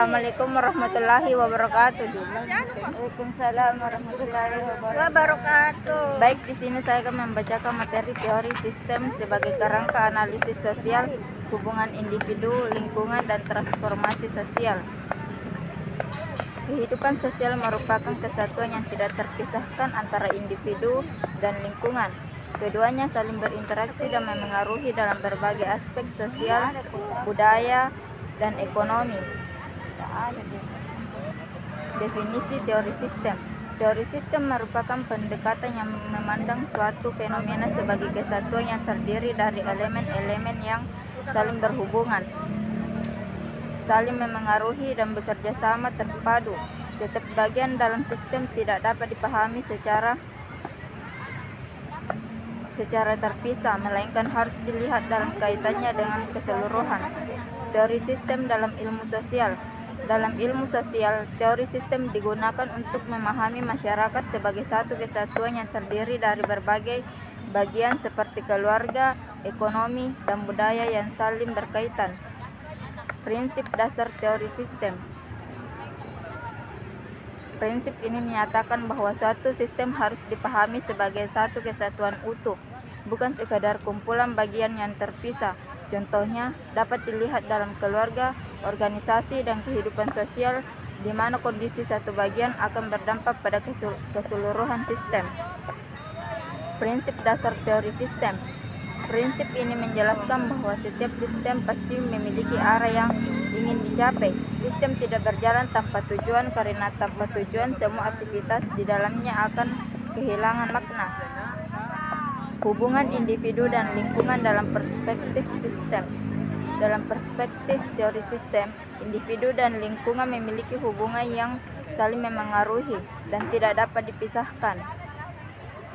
Assalamualaikum warahmatullahi wabarakatuh. Waalaikumsalam warahmatullahi wabarakatuh. Baik, di sini saya akan membacakan materi teori sistem sebagai kerangka analisis sosial, hubungan individu, lingkungan, dan transformasi sosial. Kehidupan sosial merupakan kesatuan yang tidak terpisahkan antara individu dan lingkungan. Keduanya saling berinteraksi dan memengaruhi dalam berbagai aspek sosial, budaya, dan ekonomi. Definisi teori sistem. Teori sistem merupakan pendekatan yang memandang suatu fenomena sebagai kesatuan yang terdiri dari elemen-elemen yang saling berhubungan, saling memengaruhi dan bekerja sama terpadu. Setiap bagian dalam sistem tidak dapat dipahami secara terpisah, melainkan harus dilihat dalam kaitannya dengan keseluruhan. Teori sistem dalam ilmu sosial. Dalam ilmu sosial, teori sistem digunakan untuk memahami masyarakat sebagai satu kesatuan yang terdiri dari berbagai bagian seperti keluarga, ekonomi, dan budaya yang saling berkaitan. Prinsip dasar teori sistem. Prinsip ini menyatakan bahwa suatu sistem harus dipahami sebagai satu kesatuan utuh, bukan sekadar kumpulan bagian yang terpisah. Contohnya dapat dilihat dalam keluarga, organisasi, dan kehidupan sosial, di mana kondisi satu bagian akan berdampak pada keseluruhan sistem. Prinsip dasar teori sistem. Prinsip ini menjelaskan bahwa setiap sistem pasti memiliki arah yang ingin dicapai. Sistem tidak berjalan tanpa tujuan, karena tanpa tujuan semua aktivitas di dalamnya akan kehilangan makna. Hubungan individu dan lingkungan dalam perspektif sistem. Dalam perspektif teori sistem, individu dan lingkungan memiliki hubungan yang saling memengaruhi dan tidak dapat dipisahkan.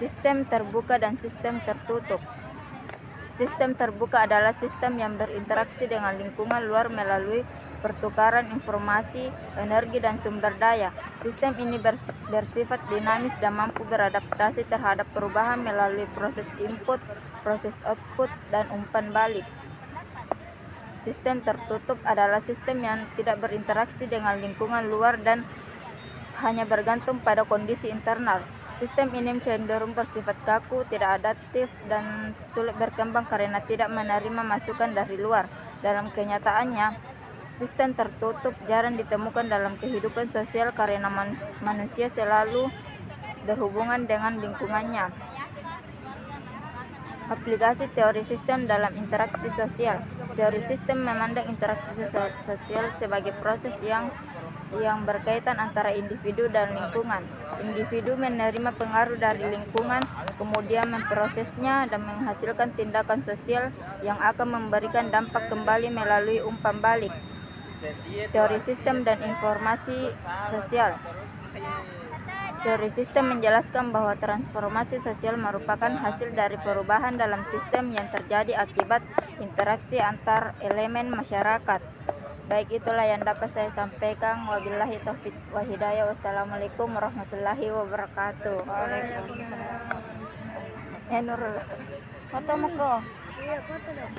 Sistem terbuka dan sistem tertutup. Sistem terbuka adalah sistem yang berinteraksi dengan lingkungan luar melalui pertukaran informasi, energi, dan sumber daya. Sistem ini bersifat dinamis dan mampu beradaptasi terhadap perubahan melalui proses input, proses output, dan umpan balik. Sistem tertutup adalah sistem yang tidak berinteraksi dengan lingkungan luar dan hanya bergantung pada kondisi internal. Sistem ini cenderung bersifat kaku, tidak adaptif, dan sulit berkembang karena tidak menerima masukan dari luar. Dalam kenyataannya, sistem tertutup jarang ditemukan dalam kehidupan sosial karena manusia selalu berhubungan dengan lingkungannya. Aplikasi teori sistem dalam interaksi sosial. Teori sistem memandang interaksi sosial sebagai proses yang berkaitan antara individu dan lingkungan. Individu menerima pengaruh dari lingkungan, kemudian memprosesnya dan menghasilkan tindakan sosial yang akan memberikan dampak kembali melalui umpan balik. Teori sistem dan informasi sosial. Teori sistem menjelaskan bahwa transformasi sosial merupakan hasil dari perubahan dalam sistem yang terjadi akibat interaksi antar elemen masyarakat. Baik, itulah yang dapat saya sampaikan. Wabillahi taufiq wa hidayah. Wassalamualaikum warahmatullahi wabarakatuh. Waalaikumsalam. Nurul. Foto mo ko. Iya, foto dong.